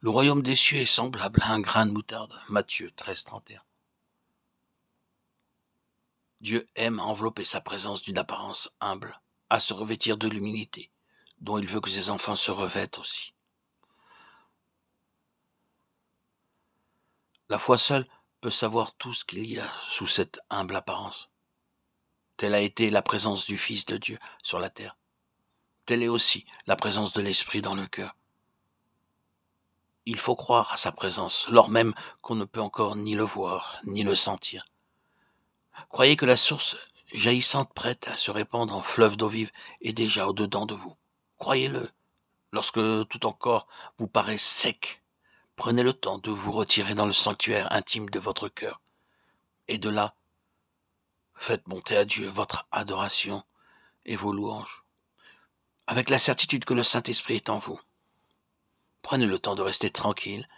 Le royaume des cieux est semblable à un grain de moutarde. Matthieu 13, 31. Dieu aime envelopper sa présence d'une apparence humble, à se revêtir de l'humilité, dont il veut que ses enfants se revêtent aussi. La foi seule peut savoir tout ce qu'il y a sous cette humble apparence. Telle a été la présence du Fils de Dieu sur la terre. Telle est aussi la présence de l'Esprit dans le cœur. Il faut croire à sa présence, lors même qu'on ne peut encore ni le voir, ni le sentir. Croyez que la source jaillissante prête à se répandre en fleuve d'eau vive est déjà au-dedans de vous. Croyez-le. Lorsque tout encore vous paraît sec, prenez le temps de vous retirer dans le sanctuaire intime de votre cœur. Et de là, faites monter à Dieu votre adoration et vos louanges, avec la certitude que le Saint-Esprit est en vous. Prenez le temps de rester tranquille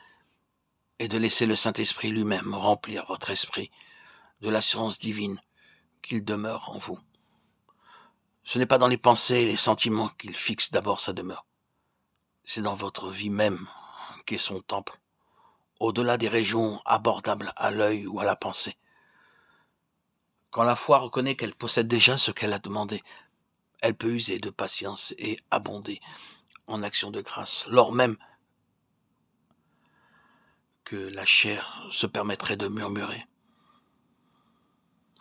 et de laisser le Saint-Esprit lui-même remplir votre esprit de l'assurance divine qu'il demeure en vous. Ce n'est pas dans les pensées et les sentiments qu'il fixe d'abord sa demeure. C'est dans votre vie même qu'est son temple, au-delà des régions abordables à l'œil ou à la pensée. Quand la foi reconnaît qu'elle possède déjà ce qu'elle a demandé, elle peut user de patience et abonder en actions de grâce, lors même que la chair se permettrait de murmurer.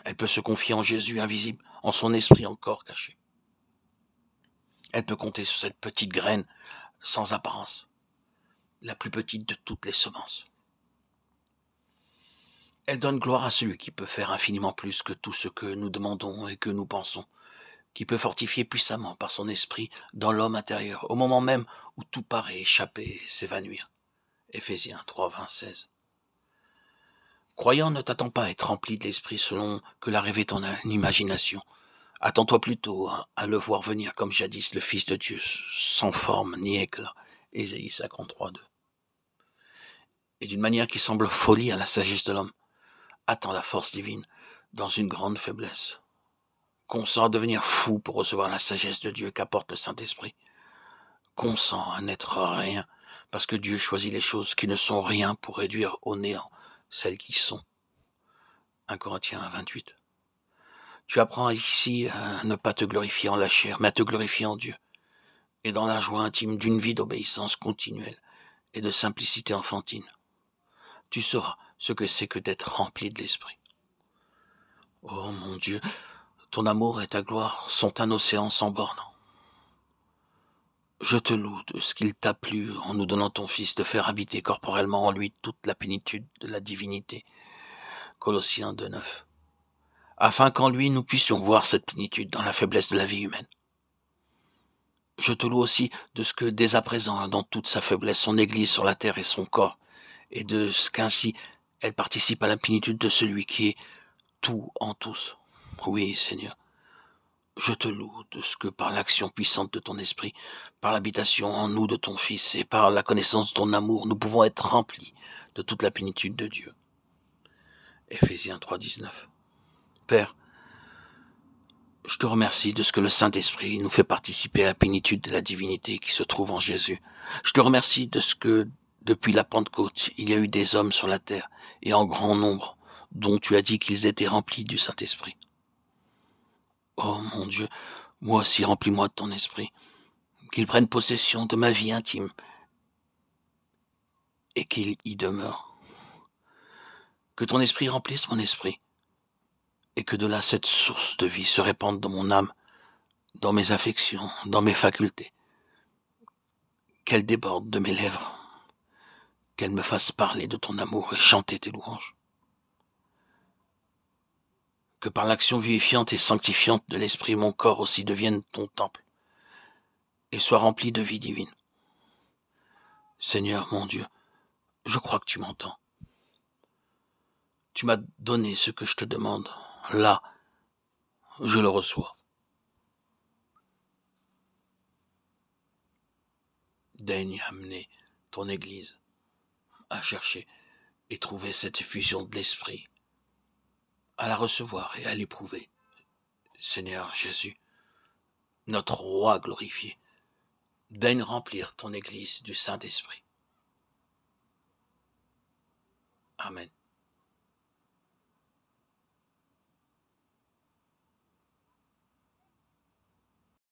Elle peut se confier en Jésus invisible, en son esprit encore caché. Elle peut compter sur cette petite graine sans apparence, la plus petite de toutes les semences. Elle donne gloire à celui qui peut faire infiniment plus que tout ce que nous demandons et que nous pensons, qui peut fortifier puissamment par son esprit dans l'homme intérieur, au moment même où tout paraît échapper et s'évanouir. Éphésiens 3, 20, 16. Croyant, ne t'attends pas à être rempli de l'esprit selon que l'a rêvé ton imagination. Attends-toi plutôt à le voir venir comme jadis le Fils de Dieu, sans forme ni éclat. Ésaïe 53, 2. Et d'une manière qui semble folie à la sagesse de l'homme, attends la force divine dans une grande faiblesse. Consens à devenir fou pour recevoir la sagesse de Dieu qu'apporte le Saint-Esprit. Consens à n'être rien, parce que Dieu choisit les choses qui ne sont rien pour réduire au néant celles qui sont. 1 Corinthiens 28. Tu apprends ici à ne pas te glorifier en la chair, mais à te glorifier en Dieu, et dans la joie intime d'une vie d'obéissance continuelle et de simplicité enfantine. Tu sauras ce que c'est que d'être rempli de l'Esprit. Oh mon Dieu, ton amour et ta gloire sont un océan sans bornes. Je te loue de ce qu'il t'a plu en nous donnant ton Fils de faire habiter corporellement en lui toute la plénitude de la divinité. Colossiens 2, 9. Afin qu'en lui nous puissions voir cette plénitude dans la faiblesse de la vie humaine. Je te loue aussi de ce que dès à présent, dans toute sa faiblesse, son Église sur la terre est son corps, et de ce qu'ainsi elle participe à la plénitude de celui qui est tout en tous. Oui, Seigneur, je te loue de ce que par l'action puissante de ton esprit, par l'habitation en nous de ton Fils et par la connaissance de ton amour, nous pouvons être remplis de toute la plénitude de Dieu. Éphésiens 3, 19. Père, je te remercie de ce que le Saint-Esprit nous fait participer à la plénitude de la divinité qui se trouve en Jésus. Je te remercie de ce que, depuis la Pentecôte, il y a eu des hommes sur la terre, et en grand nombre, dont tu as dit qu'ils étaient remplis du Saint-Esprit. Oh mon Dieu, moi aussi remplis-moi de ton esprit, qu'il prenne possession de ma vie intime, et qu'il y demeure. Que ton esprit remplisse mon esprit, et que de là cette source de vie se répande dans mon âme, dans mes affections, dans mes facultés. Qu'elle déborde de mes lèvres, qu'elle me fasse parler de ton amour et chanter tes louanges. Que par l'action vivifiante et sanctifiante de l'Esprit, mon corps aussi devienne ton temple, et soit rempli de vie divine. Seigneur mon Dieu, je crois que tu m'entends. Tu m'as donné ce que je te demande. Là, je le reçois. Daigne amener ton Église à chercher et trouver cette effusion de l'Esprit, à la recevoir et à l'éprouver. Seigneur Jésus, notre Roi glorifié, daigne remplir ton Église du Saint-Esprit. Amen.